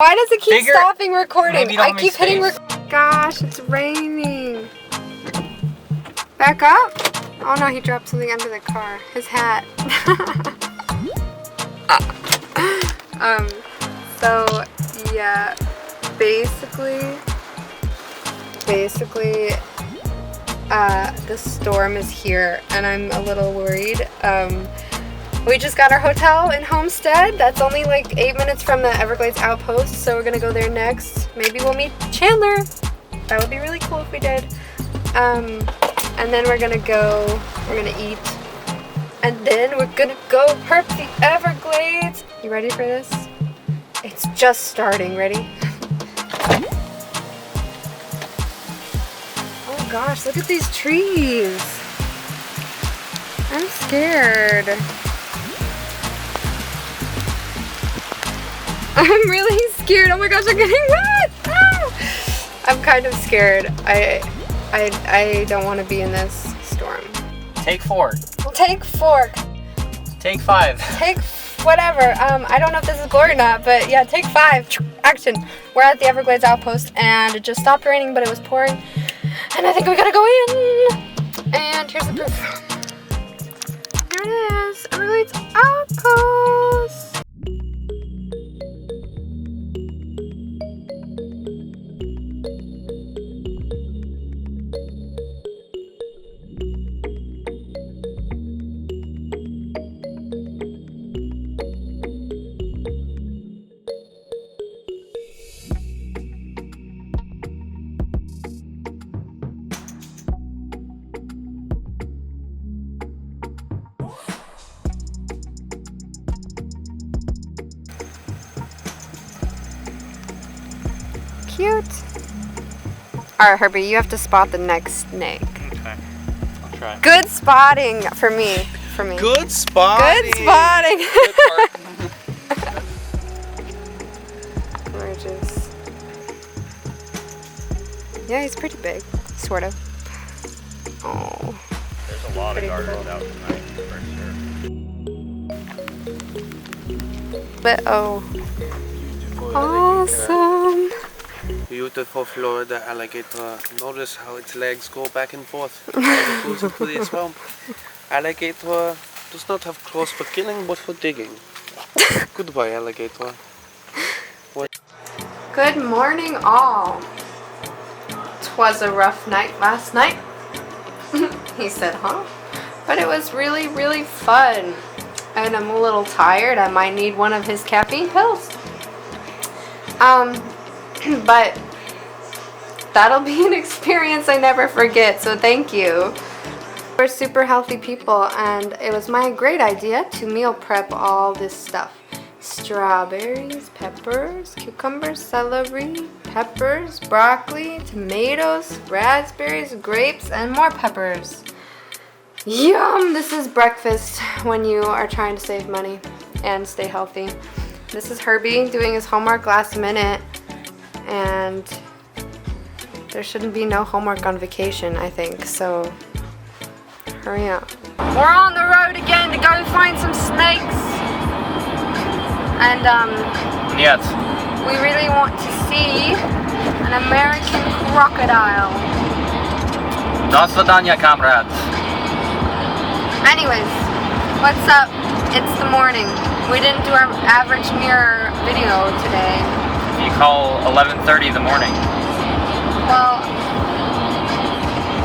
Why does it keep stopping recording? I keep hitting Gosh, it's raining. Back up? Oh no, he dropped something under the car. His hat. So yeah, basically, the storm is here and I'm a little worried. We just got our hotel in Homestead. That's only like 8 minutes from the Everglades outpost, so we're gonna go there next. Maybe we'll meet Chandler. That would be really cool if we did. And then we're gonna eat, and then we're gonna go herp the Everglades. You ready for this? It's just starting. Ready? Oh gosh, look at these trees. I'm scared. I'm really scared. Oh my gosh, I'm getting wet. Ah! I'm kind of scared. I don't want to be in this storm. Take 4. Take 4. Take 5. Take whatever. I don't know if this is blurry or not, but yeah, take 5. Action. We're at the Everglades outpost and it just stopped raining, but it was pouring. And I think we gotta go in. And here's the proof. Here it is. Everglades outpost. Cute. Alright, Herbie, you have to spot the next snake. Okay, I'll try. Good spotting for me. Good spotting. Good spotting. Gorgeous. Yeah, he's pretty big, sort of. Oh. There's a lot of garters out tonight, for sure. But oh. Awesome. Beautiful Florida alligator. Notice how its legs go back and forth as it goes into the swamp. Alligator does not have claws for killing, but for digging. Goodbye, alligator. What? Good morning, all. 'Twas a rough night last night. He said, huh? But it was really, really fun. And I'm a little tired. I might need one of his caffeine pills. But that'll be an experience I never forget, so thank you. We're super healthy people, and it was my great idea to meal prep all this stuff. Strawberries, peppers, cucumbers, celery, peppers, broccoli, tomatoes, raspberries, grapes, and more peppers. Yum! This is breakfast when you are trying to save money and stay healthy. This is Herbie doing his homework last minute, and there shouldn't be no homework on vacation, I think, so hurry up. We're on the road again to go find some snakes, and Yes. we really want to see an American crocodile. Do swadania, comrades. Anyways, what's up? It's the morning. We didn't do our average mirror video today. You call 11:30 in the morning. Well,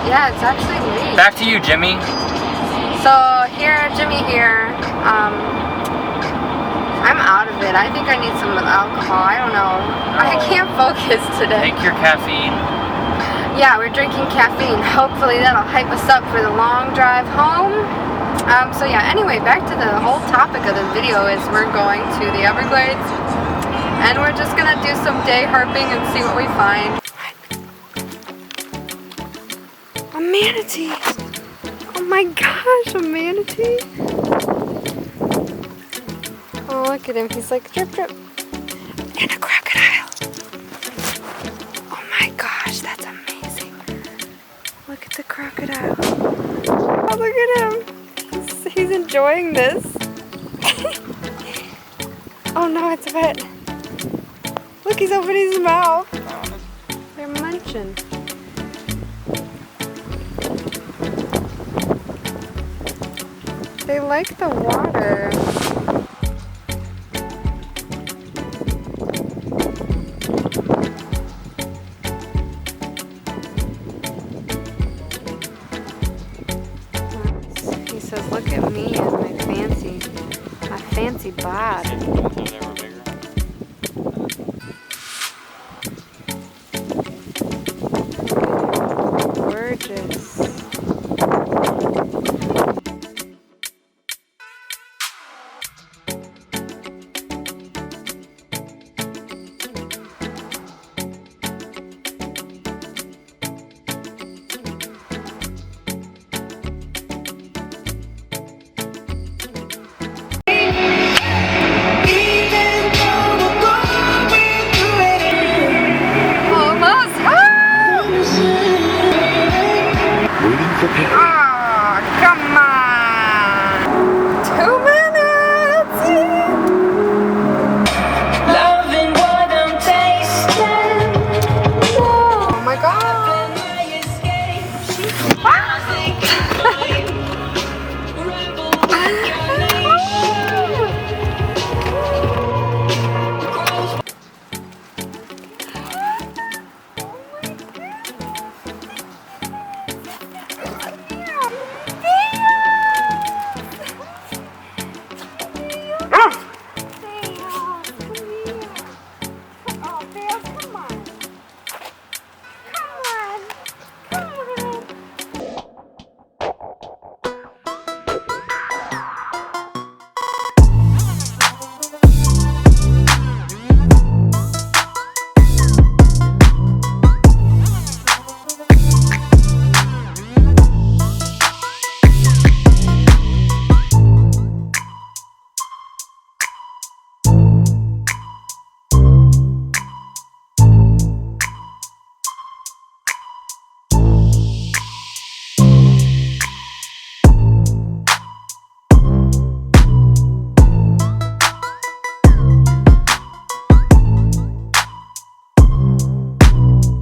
yeah, it's actually late. Back to you, Jimmy. So here, Jimmy here. I'm out of it. I think I need some alcohol. I don't know. I can't focus today. Take your caffeine. Yeah, we're drinking caffeine. Hopefully that'll hype us up for the long drive home. So yeah, anyway, back to the whole topic of the video is we're going to the Everglades. And we're just gonna do some day herping and see what we find. A manatee! Oh my gosh, a manatee! Oh, look at him. He's like drip drip. And a crocodile. Oh my gosh, that's amazing. Look at the crocodile. Oh, look at him. He's enjoying this. Oh no, it's wet. Look, he's opening his mouth. They're munching. They like the water.